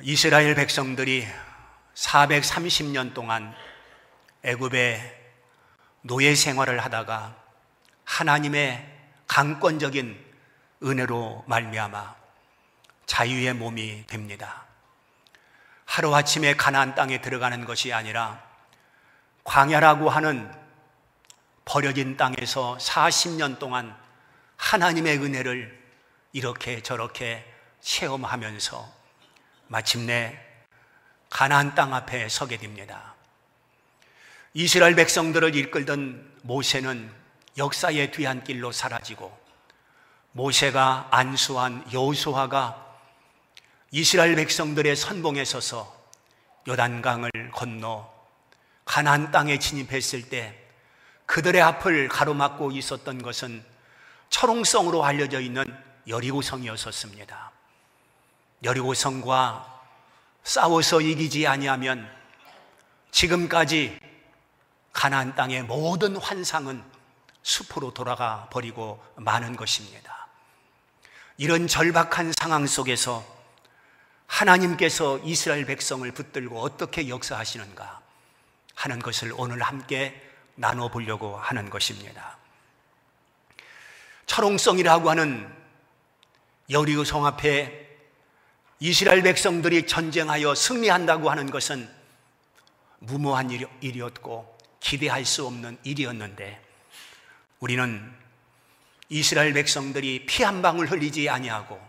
이스라엘 백성들이 430년 동안 애굽의 노예 생활을 하다가 하나님의 강권적인 은혜로 말미암아 자유의 몸이 됩니다. 하루아침에 가나안 땅에 들어가는 것이 아니라 광야라고 하는 버려진 땅에서 40년 동안 하나님의 은혜를 이렇게 저렇게 체험하면서 마침내 가나안 땅 앞에 서게 됩니다. 이스라엘 백성들을 이끌던 모세는 역사의 뒤안길로 사라지고 모세가 안수한 여호수아가 이스라엘 백성들의 선봉에 서서 요단강을 건너 가나안 땅에 진입했을 때 그들의 앞을 가로막고 있었던 것은 철옹성으로 알려져 있는 여리고성이었습니다. 여리고성과 싸워서 이기지 아니하면 지금까지 가나안 땅의 모든 환상은 숲으로 돌아가 버리고 마는 것입니다. 이런 절박한 상황 속에서 하나님께서 이스라엘 백성을 붙들고 어떻게 역사하시는가 하는 것을 오늘 함께 나눠보려고 하는 것입니다. 철옹성이라고 하는 여리고성 앞에 이스라엘 백성들이 전쟁하여 승리한다고 하는 것은 무모한 일이었고 기대할 수 없는 일이었는데 우리는 이스라엘 백성들이 피 한 방울 흘리지 아니하고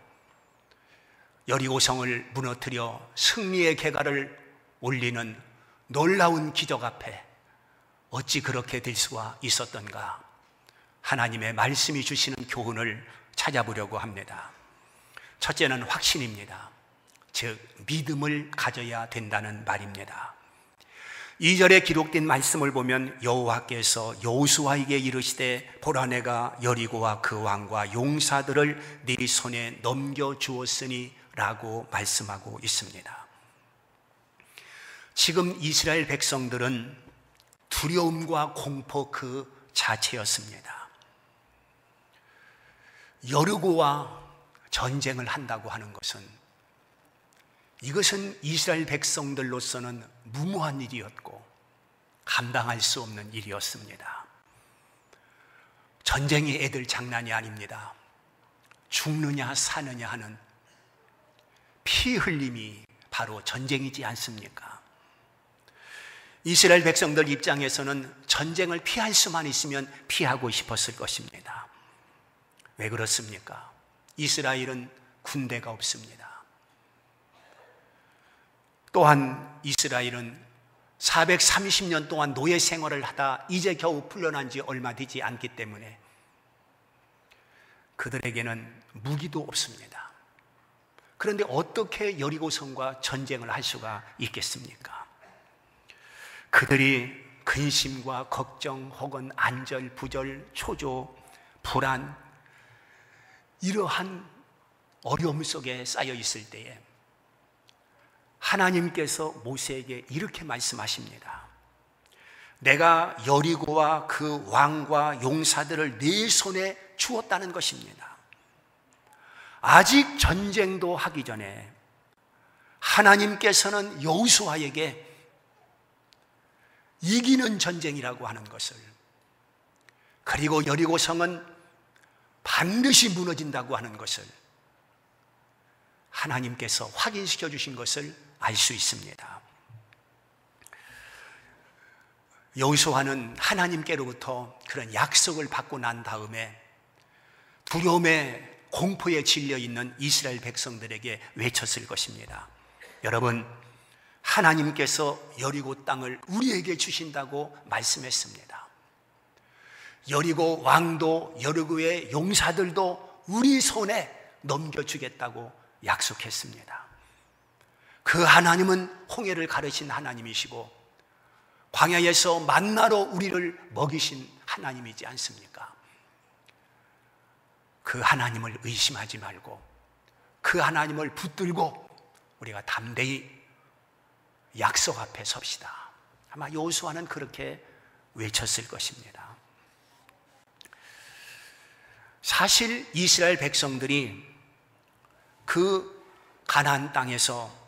여리고성을 무너뜨려 승리의 개가를 올리는 놀라운 기적 앞에 어찌 그렇게 될 수가 있었던가 하나님의 말씀이 주시는 교훈을 찾아보려고 합니다. 첫째는 확신입니다. 즉 믿음을 가져야 된다는 말입니다. 2절에 기록된 말씀을 보면 여호와께서 여호수아에게 이르시되 보라 내가 여리고와 그 왕과 용사들을 네 손에 넘겨주었으니 라고 말씀하고 있습니다. 지금 이스라엘 백성들은 두려움과 공포 그 자체였습니다. 여리고와 전쟁을 한다고 하는 것은 이것은 이스라엘 백성들로서는 무모한 일이었고 감당할 수 없는 일이었습니다. 전쟁이 애들 장난이 아닙니다. 죽느냐 사느냐 하는 피 흘림이 바로 전쟁이지 않습니까? 이스라엘 백성들 입장에서는 전쟁을 피할 수만 있으면 피하고 싶었을 것입니다. 왜 그렇습니까? 이스라엘은 군대가 없습니다. 또한 이스라엘은 430년 동안 노예 생활을 하다 이제 겨우 풀려난 지 얼마 되지 않기 때문에 그들에게는 무기도 없습니다. 그런데 어떻게 여리고성과 전쟁을 할 수가 있겠습니까? 그들이 근심과 걱정 혹은 안절, 부절, 초조, 불안 이러한 어려움 속에 쌓여 있을 때에 하나님께서 모세에게 이렇게 말씀하십니다. 내가 여리고와 그 왕과 용사들을 네 손에 주었다는 것입니다. 아직 전쟁도 하기 전에 하나님께서는 여호수아에게 이기는 전쟁이라고 하는 것을, 그리고 여리고성은 반드시 무너진다고 하는 것을 하나님께서 확인시켜 주신 것을 알 수 있습니다. 여호수아는 하나님께로부터 그런 약속을 받고 난 다음에 두려움에 공포에 질려 있는 이스라엘 백성들에게 외쳤을 것입니다. 여러분, 하나님께서 여리고 땅을 우리에게 주신다고 말씀했습니다. 여리고 왕도 여리고의 용사들도 우리 손에 넘겨주겠다고 약속했습니다. 그 하나님은 홍해를 가르신 하나님이시고 광야에서 만나로 우리를 먹이신 하나님이지 않습니까? 그 하나님을 의심하지 말고 그 하나님을 붙들고 우리가 담대히 약속 앞에 섭시다. 아마 여호수아는 그렇게 외쳤을 것입니다. 사실 이스라엘 백성들이 그 가나안 땅에서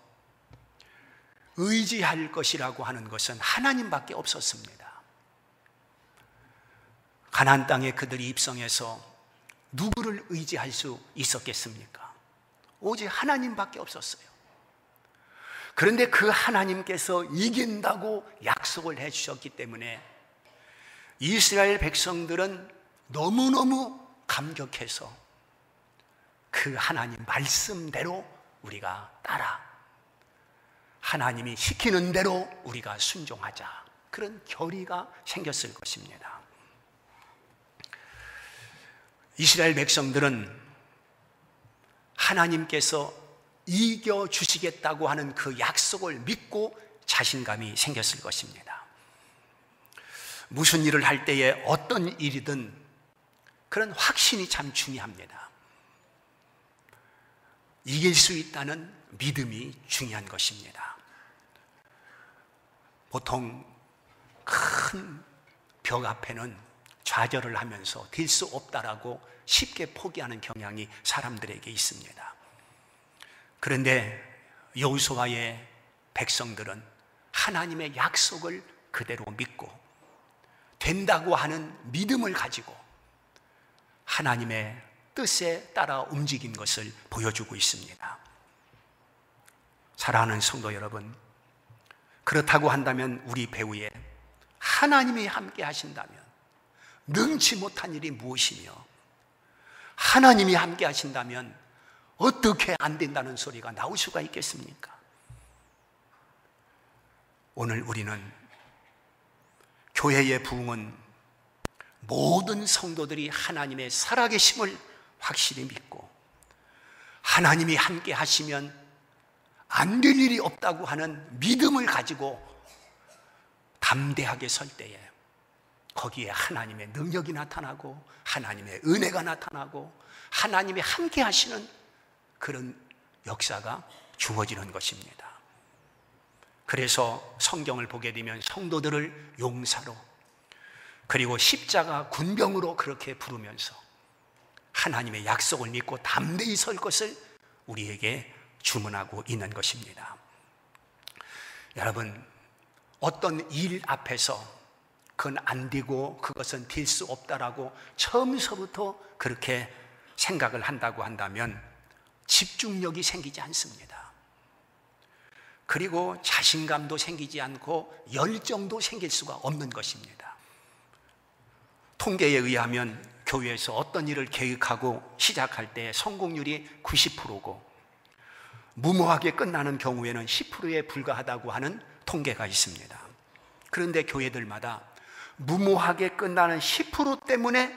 의지할 것이라고 하는 것은 하나님밖에 없었습니다. 가나안 땅에 그들이 입성해서 누구를 의지할 수 있었겠습니까? 오직 하나님밖에 없었어요. 그런데 그 하나님께서 이긴다고 약속을 해주셨기 때문에 이스라엘 백성들은 너무너무 감격해서 그 하나님 말씀대로 우리가 따라, 하나님이 시키는 대로 우리가 순종하자, 그런 결의가 생겼을 것입니다. 이스라엘 백성들은 하나님께서 이겨주시겠다고 하는 그 약속을 믿고 자신감이 생겼을 것입니다. 무슨 일을 할 때에 어떤 일이든 그런 확신이 참 중요합니다. 이길 수 있다는 믿음이 중요한 것입니다. 보통 큰 벽 앞에는 좌절을 하면서 될 수 없다라고 쉽게 포기하는 경향이 사람들에게 있습니다. 그런데 여호수아의 백성들은 하나님의 약속을 그대로 믿고 된다고 하는 믿음을 가지고 하나님의 뜻에 따라 움직인 것을 보여주고 있습니다. 사랑하는 성도 여러분, 그렇다고 한다면 우리 배후에 하나님이 함께 하신다면 능치 못한 일이 무엇이며, 하나님이 함께 하신다면 어떻게 안 된다는 소리가 나올 수가 있겠습니까? 오늘 우리는 교회의 부흥은 모든 성도들이 하나님의 살아계심을 확실히 믿고 하나님이 함께 하시면 안 될 일이 없다고 하는 믿음을 가지고 담대하게 설 때에 거기에 하나님의 능력이 나타나고 하나님의 은혜가 나타나고 하나님이 함께 하시는 그런 역사가 주어지는 것입니다. 그래서 성경을 보게 되면 성도들을 용사로, 그리고 십자가 군병으로 그렇게 부르면서 하나님의 약속을 믿고 담대히 설 것을 우리에게 주문하고 있는 것입니다. 여러분, 어떤 일 앞에서 그건 안 되고 그것은 될 수 없다라고 처음서부터 그렇게 생각을 한다고 한다면 집중력이 생기지 않습니다. 그리고 자신감도 생기지 않고 열정도 생길 수가 없는 것입니다. 통계에 의하면 교회에서 어떤 일을 계획하고 시작할 때 성공률이 90%고 무모하게 끝나는 경우에는 10%에 불과하다고 하는 통계가 있습니다. 그런데 교회들마다 무모하게 끝나는 10% 때문에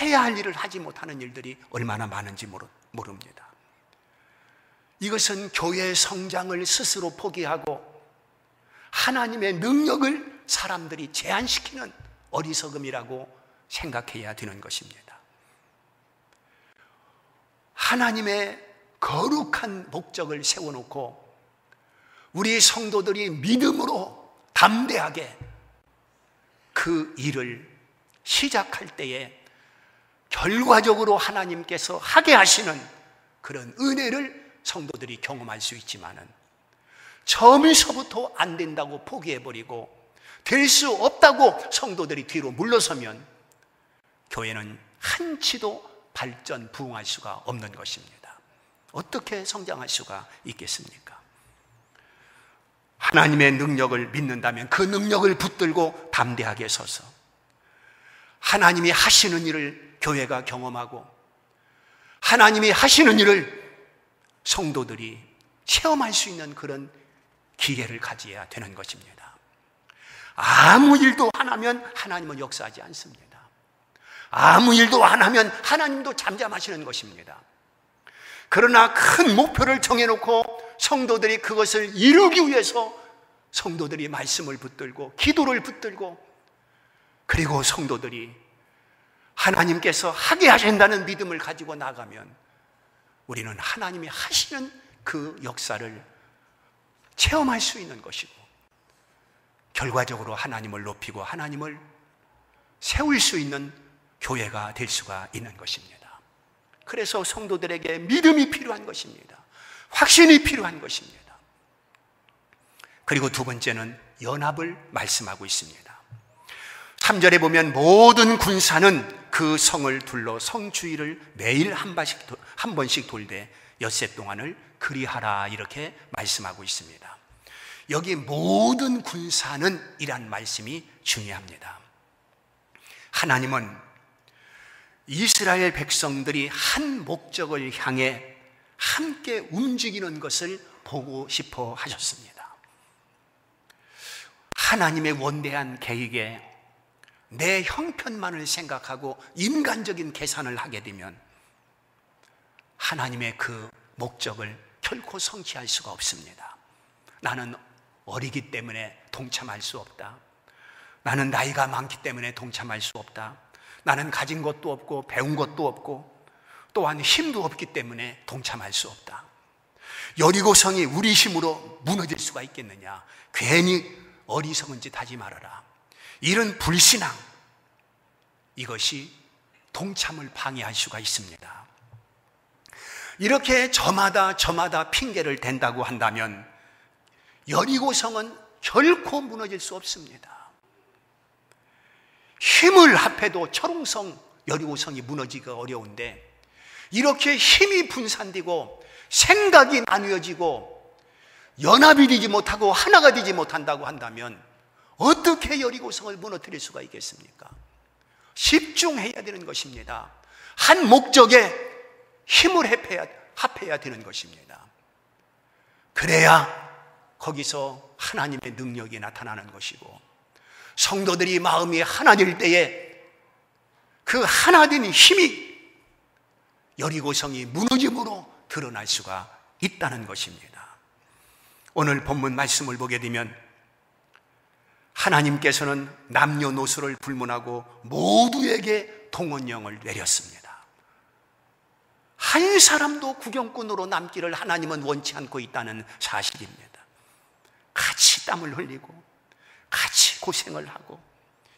해야 할 일을 하지 못하는 일들이 얼마나 많은지 모릅니다. 이것은 교회의 성장을 스스로 포기하고 하나님의 능력을 사람들이 제한시키는 어리석음이라고 생각해야 되는 것입니다. 하나님의 거룩한 목적을 세워놓고 우리 성도들이 믿음으로 담대하게 그 일을 시작할 때에 결과적으로 하나님께서 하게 하시는 그런 은혜를 성도들이 경험할 수 있지만은 처음에서부터 안 된다고 포기해버리고 될 수 없다고 성도들이 뒤로 물러서면 교회는 한치도 발전, 부흥할 수가 없는 것입니다. 어떻게 성장할 수가 있겠습니까? 하나님의 능력을 믿는다면 그 능력을 붙들고 담대하게 서서 하나님이 하시는 일을 교회가 경험하고 하나님이 하시는 일을 성도들이 체험할 수 있는 그런 기회를 가져야 되는 것입니다. 아무 일도 안 하면 하나님은 역사하지 않습니다. 아무 일도 안 하면 하나님도 잠잠하시는 것입니다. 그러나 큰 목표를 정해놓고 성도들이 그것을 이루기 위해서 성도들이 말씀을 붙들고 기도를 붙들고 그리고 성도들이 하나님께서 하게 하신다는 믿음을 가지고 나가면 우리는 하나님이 하시는 그 역사를 체험할 수 있는 것이고 결과적으로 하나님을 높이고 하나님을 세울 수 있는 교회가 될 수가 있는 것입니다. 그래서 성도들에게 믿음이 필요한 것입니다. 확신이 필요한 것입니다. 그리고 두 번째는 연합을 말씀하고 있습니다. 3절에 보면 모든 군사는 그 성을 둘러 성 주위를 매일 한 번씩 돌되 엿새 동안을 그리하라, 이렇게 말씀하고 있습니다. 여기 모든 군사는 이란 말씀이 중요합니다. 하나님은 이스라엘 백성들이 한 목적을 향해 함께 움직이는 것을 보고 싶어 하셨습니다. 하나님의 원대한 계획에 내 형편만을 생각하고 인간적인 계산을 하게 되면 하나님의 그 목적을 결코 성취할 수가 없습니다. 나는 어리기 때문에 동참할 수 없다. 나는 나이가 많기 때문에 동참할 수 없다. 나는 가진 것도 없고 배운 것도 없고 또한 힘도 없기 때문에 동참할 수 없다. 여리고성이 우리 힘으로 무너질 수가 있겠느냐. 괜히 어리석은 짓 하지 말아라. 이런 불신앙, 이것이 동참을 방해할 수가 있습니다. 이렇게 저마다 핑계를 댄다고 한다면 여리고성은 결코 무너질 수 없습니다. 힘을 합해도 철옹성 여리고성이 무너지기가 어려운데, 이렇게 힘이 분산되고 생각이 나뉘어지고 연합이 되지 못하고 하나가 되지 못한다고 한다면 어떻게 여리고성을 무너뜨릴 수가 있겠습니까? 집중해야 되는 것입니다. 한 목적에 힘을 합해야 되는 것입니다. 그래야 거기서 하나님의 능력이 나타나는 것이고, 성도들이 마음이 하나 될 때에 그 하나 된 힘이 여리고성이 무너짐으로 드러날 수가 있다는 것입니다. 오늘 본문 말씀을 보게 되면 하나님께서는 남녀노소를 불문하고 모두에게 동원령을 내렸습니다. 한 사람도 구경꾼으로 남기를 하나님은 원치 않고 있다는 사실입니다. 같이 땀을 흘리고 같이 고생을 하고,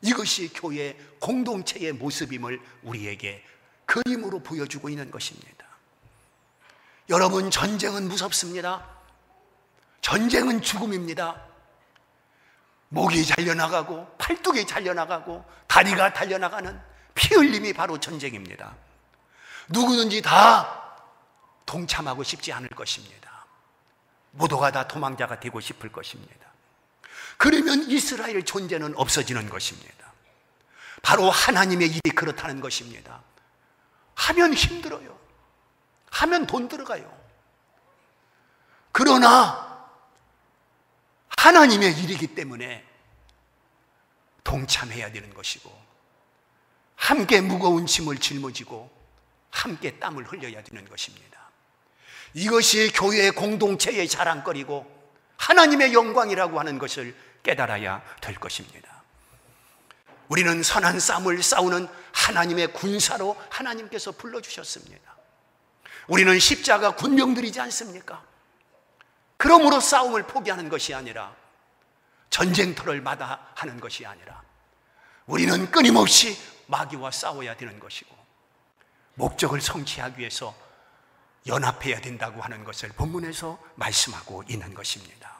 이것이 교회 공동체의 모습임을 우리에게 그림으로 보여주고 있는 것입니다. 여러분, 전쟁은 무섭습니다. 전쟁은 죽음입니다. 목이 잘려나가고 팔뚝이 잘려나가고 다리가 달려나가는 피 흘림이 바로 전쟁입니다. 누구든지 다 동참하고 싶지 않을 것입니다. 모두가 다 도망자가 되고 싶을 것입니다. 그러면 이스라엘 존재는 없어지는 것입니다. 바로 하나님의 일이 그렇다는 것입니다. 하면 힘들어요. 하면 돈 들어가요. 그러나 하나님의 일이기 때문에 동참해야 되는 것이고, 함께 무거운 짐을 짊어지고 함께 땀을 흘려야 되는 것입니다. 이것이 교회의 공동체의 자랑거리고 하나님의 영광이라고 하는 것을 깨달아야 될 것입니다. 우리는 선한 싸움을 싸우는 하나님의 군사로 하나님께서 불러주셨습니다. 우리는 십자가 군병들이지 않습니까? 그러므로 싸움을 포기하는 것이 아니라, 전쟁터를 마다하는 것이 아니라, 우리는 끊임없이 마귀와 싸워야 되는 것이고, 목적을 성취하기 위해서 연합해야 된다고 하는 것을 본문에서 말씀하고 있는 것입니다.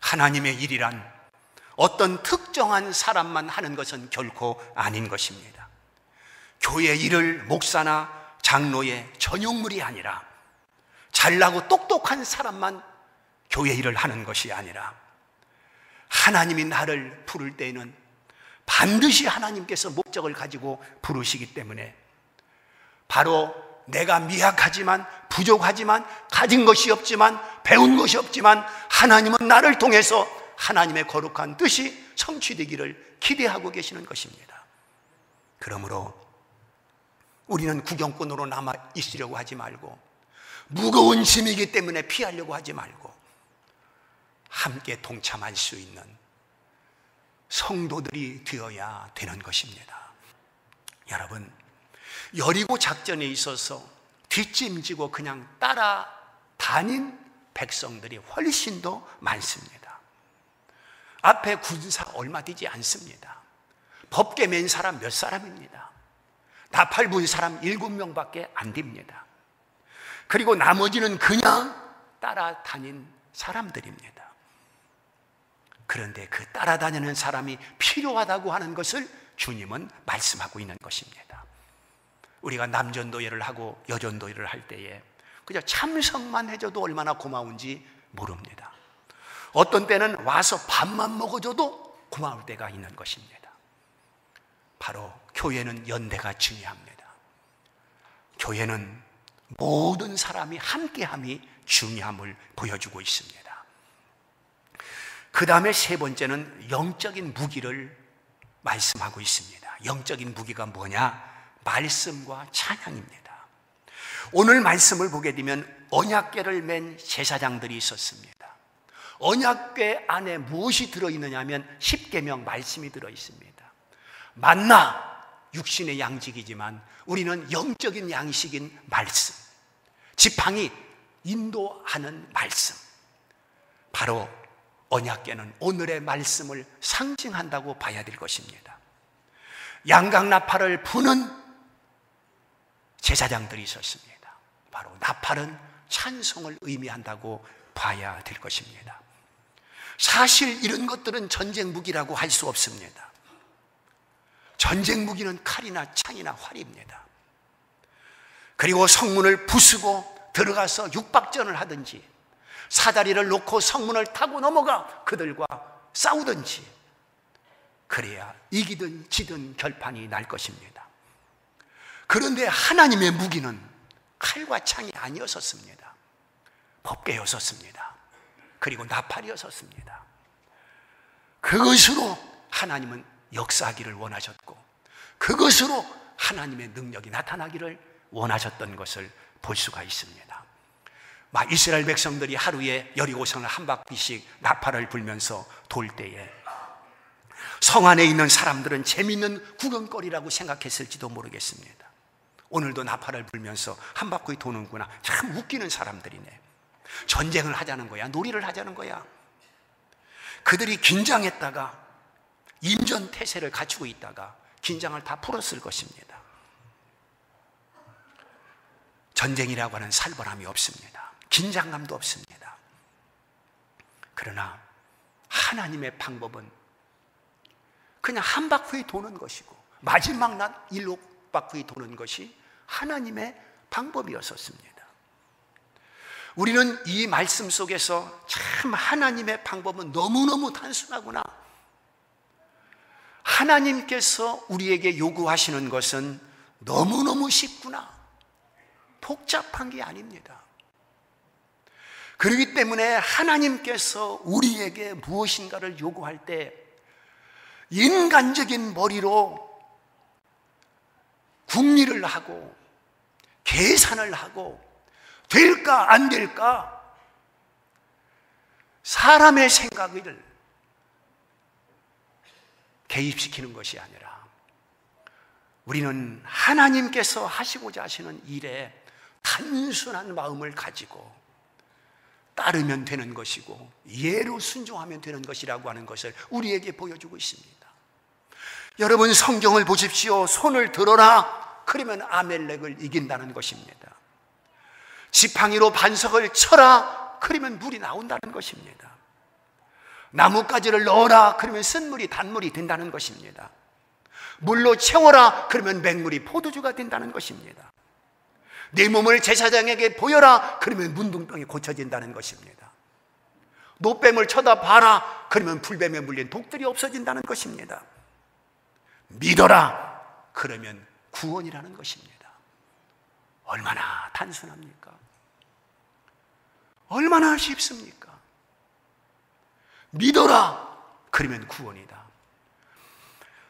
하나님의 일이란 어떤 특정한 사람만 하는 것은 결코 아닌 것입니다. 교회 일을 목사나 장로의 전용물이 아니라, 잘나고 똑똑한 사람만 교회 일을 하는 것이 아니라, 하나님이 나를 부를 때에는 반드시 하나님께서 목적을 가지고 부르시기 때문에, 바로 내가 미약하지만 부족하지만 가진 것이 없지만 배운 것이 없지만 하나님은 나를 통해서 하나님의 거룩한 뜻이 성취되기를 기대하고 계시는 것입니다. 그러므로 우리는 구경꾼으로 남아 있으려고 하지 말고, 무거운 짐이기 때문에 피하려고 하지 말고, 함께 동참할 수 있는 성도들이 되어야 되는 것입니다. 여러분, 여리고 작전에 있어서 뒷짐지고 그냥 따라다닌 백성들이 훨씬 더 많습니다. 앞에 군사 얼마 되지 않습니다. 법계 맨 사람 몇 사람입니다. 나팔 분 사람 7명밖에 안 됩니다. 그리고 나머지는 그냥 따라다닌 사람들입니다. 그런데 그 따라다니는 사람이 필요하다고 하는 것을 주님은 말씀하고 있는 것입니다. 우리가 남전도회를 하고 여전도회를 할 때에 그저 참석만 해줘도 얼마나 고마운지 모릅니다. 어떤 때는 와서 밥만 먹어줘도 고마울 때가 있는 것입니다. 바로 교회는 연대가 중요합니다. 교회는 모든 사람이 함께함이 중요함을 보여주고 있습니다. 그 다음에 세 번째는 영적인 무기를 말씀하고 있습니다. 영적인 무기가 뭐냐? 말씀과 찬양입니다. 오늘 말씀을 보게 되면 언약궤를 맨 제사장들이 있었습니다. 언약궤 안에 무엇이 들어있느냐 하면 십계명 말씀이 들어있습니다. 만나 육신의 양식이지만 우리는 영적인 양식인 말씀, 지팡이 인도하는 말씀, 바로 언약궤는 오늘의 말씀을 상징한다고 봐야 될 것입니다. 양강나팔을 부는 제사장들이 있었습니다. 바로 나팔은 찬송을 의미한다고 봐야 될 것입니다. 사실 이런 것들은 전쟁 무기라고 할 수 없습니다. 전쟁 무기는 칼이나 창이나 활입니다. 그리고 성문을 부수고 들어가서 육박전을 하든지 사다리를 놓고 성문을 타고 넘어가 그들과 싸우든지 그래야 이기든 지든 결판이 날 것입니다. 그런데 하나님의 무기는 칼과 창이 아니었었습니다. 법궤였었습니다. 그리고 나팔이었었습니다. 그것으로 하나님은 역사하기를 원하셨고 그것으로 하나님의 능력이 나타나기를 원하셨던 것을 볼 수가 있습니다. 이스라엘 백성들이 하루에 여리고성을 한 바퀴씩 나팔을 불면서 돌 때에 성 안에 있는 사람들은 재미있는 구경거리라고 생각했을지도 모르겠습니다. 오늘도 나팔을 불면서 한 바퀴 도는구나, 참 웃기는 사람들이네. 전쟁을 하자는 거야, 놀이를 하자는 거야. 그들이 긴장했다가 임전태세를 갖추고 있다가 긴장을 다 풀었을 것입니다. 전쟁이라고 하는 살벌함이 없습니다. 긴장감도 없습니다. 그러나 하나님의 방법은 그냥 한 바퀴 도는 것이고 마지막 날 일곱 바퀴 도는 것이 하나님의 방법이었었습니다. 우리는 이 말씀 속에서 참 하나님의 방법은 너무너무 단순하구나, 하나님께서 우리에게 요구하시는 것은 너무너무 쉽구나, 복잡한 게 아닙니다. 그렇기 때문에 하나님께서 우리에게 무엇인가를 요구할 때 인간적인 머리로 궁리를 하고 계산을 하고 될까 안 될까 사람의 생각을 개입시키는 것이 아니라 우리는 하나님께서 하시고자 하시는 일에 단순한 마음을 가지고 따르면 되는 것이고 예로 순종하면 되는 것이라고 하는 것을 우리에게 보여주고 있습니다. 여러분, 성경을 보십시오. 손을 들어라, 그러면 아멜렉을 이긴다는 것입니다. 지팡이로 반석을 쳐라, 그러면 물이 나온다는 것입니다. 나뭇가지를 넣어라, 그러면 쓴물이 단물이 된다는 것입니다. 물로 채워라, 그러면 맹물이 포도주가 된다는 것입니다. 내 몸을 제사장에게 보여라, 그러면 문둥병이 고쳐진다는 것입니다. 노뱀을 쳐다봐라, 그러면 풀뱀에 물린 독들이 없어진다는 것입니다. 믿어라, 그러면 구원이라는 것입니다. 얼마나 단순합니까? 얼마나 쉽습니까? 믿어라, 그러면 구원이다.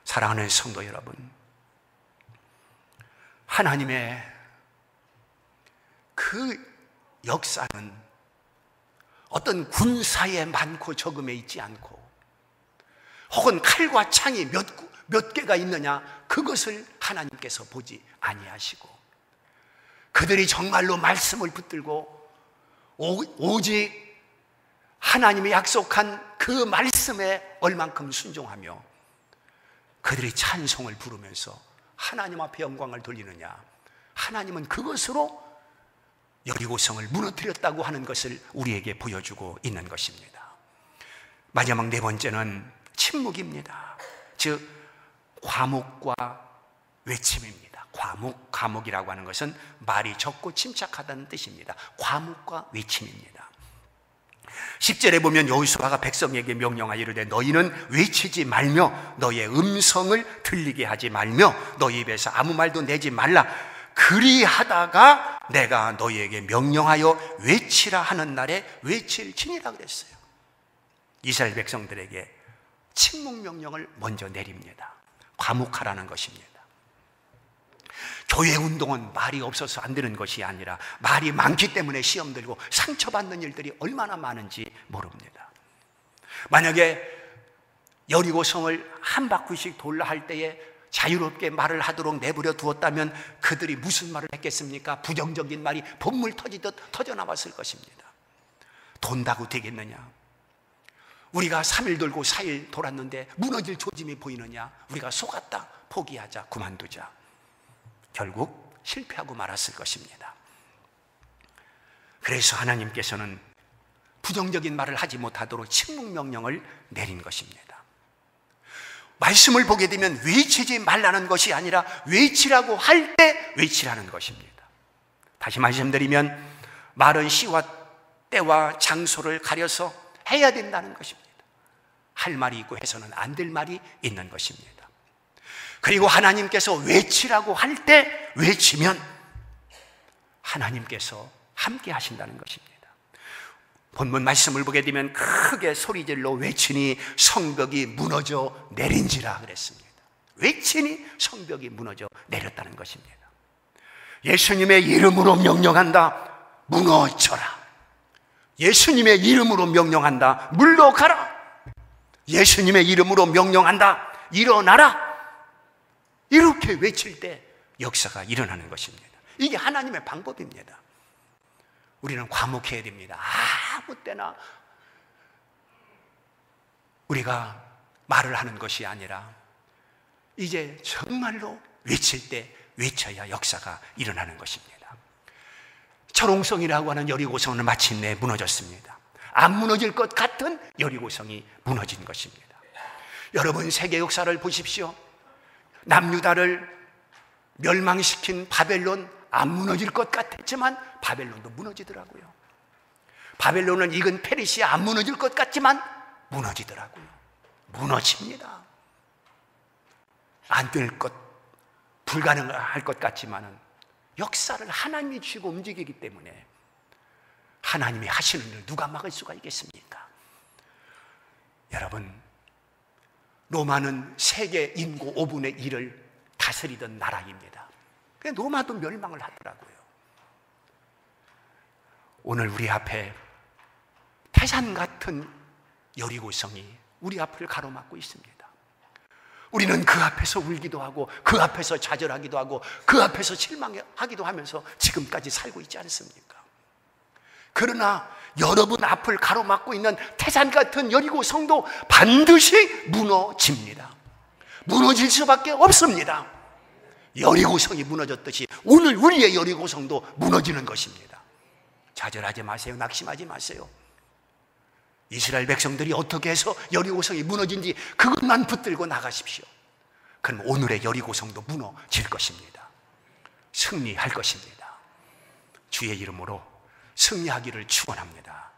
사랑하는 성도 여러분, 하나님의 그 역사는 어떤 군사에 많고 적음에 있지 않고 혹은 칼과 창이 몇 개가 있느냐, 그것을 하나님께서 보지 아니하시고 그들이 정말로 말씀을 붙들고 오직 하나님이 약속한 그 말씀에 얼만큼 순종하며 그들이 찬송을 부르면서 하나님 앞에 영광을 돌리느냐, 하나님은 그것으로 여리고성을 무너뜨렸다고 하는 것을 우리에게 보여주고 있는 것입니다. 마지막 네 번째는 침묵입니다. 즉 과묵과 외침입니다. 과묵이라고 하는 것은 말이 적고 침착하다는 뜻입니다. 과묵과 외침입니다. 10절에 보면 여호수아가 백성에게 명령하여 이르되 너희는 외치지 말며 너희의 음성을 들리게 하지 말며 너희 입에서 아무 말도 내지 말라. 그리하다가 내가 너희에게 명령하여 외치라 하는 날에 외칠지니라 그랬어요. 이스라엘 백성들에게 침묵 명령을 먼저 내립니다. 과묵하라는 것입니다. 교회 운동은 말이 없어서 안 되는 것이 아니라 말이 많기 때문에 시험 들고 상처받는 일들이 얼마나 많은지 모릅니다. 만약에 여리고성을 한 바퀴씩 돌라 할 때에 자유롭게 말을 하도록 내버려 두었다면 그들이 무슨 말을 했겠습니까? 부정적인 말이 본물 터지듯 터져나왔을 것입니다. 돈다고 되겠느냐? 우리가 3일 돌고 4일 돌았는데 무너질 조짐이 보이느냐? 우리가 속았다, 포기하자, 그만두자. 결국 실패하고 말았을 것입니다. 그래서 하나님께서는 부정적인 말을 하지 못하도록 침묵명령을 내린 것입니다. 말씀을 보게 되면 외치지 말라는 것이 아니라 외치라고 할 때 외치라는 것입니다. 다시 말씀드리면 말은 시와 때와 장소를 가려서 해야 된다는 것입니다. 할 말이 있고 해서는 안 될 말이 있는 것입니다. 그리고 하나님께서 외치라고 할 때 외치면 하나님께서 함께 하신다는 것입니다. 본문 말씀을 보게 되면 크게 소리질러 외치니 성벽이 무너져 내린지라 그랬습니다. 외치니 성벽이 무너져 내렸다는 것입니다. 예수님의 이름으로 명령한다, 무너져라. 예수님의 이름으로 명령한다, 물러가라. 예수님의 이름으로 명령한다, 일어나라. 이렇게 외칠 때 역사가 일어나는 것입니다. 이게 하나님의 방법입니다. 우리는 과묵해야 됩니다. 아무 때나 우리가 말을 하는 것이 아니라 이제 정말로 외칠 때 외쳐야 역사가 일어나는 것입니다. 철옹성이라고 하는 여리고성은 마침내 무너졌습니다. 안 무너질 것 같은 여리고성이 무너진 것입니다. 여러분, 세계 역사를 보십시오. 남유다를 멸망시킨 바벨론, 안 무너질 것 같았지만 바벨론도 무너지더라고요. 바벨론은 익은 페르시아, 안 무너질 것 같지만 무너지더라고요. 무너집니다. 안 될 것, 불가능할 것 같지만은 역사를 하나님이 쥐고 움직이기 때문에 하나님이 하시는 일을 누가 막을 수가 있겠습니까? 여러분, 로마는 세계 인구 5분의 1을 다스리던 나라입니다. 로마도 멸망을 하더라고요. 오늘 우리 앞에 태산 같은 여리고성이 우리 앞을 가로막고 있습니다. 우리는 그 앞에서 울기도 하고 그 앞에서 좌절하기도 하고 그 앞에서 실망하기도 하면서 지금까지 살고 있지 않습니까? 그러나 여러분 앞을 가로막고 있는 태산 같은 여리고성도 반드시 무너집니다. 무너질 수밖에 없습니다. 여리고성이 무너졌듯이 오늘 우리의 여리고성도 무너지는 것입니다. 좌절하지 마세요. 낙심하지 마세요. 이스라엘 백성들이 어떻게 해서 여리고성이 무너진지 그것만 붙들고 나가십시오. 그럼 오늘의 여리고성도 무너질 것입니다. 승리할 것입니다. 주의 이름으로 승리하기를 축원합니다.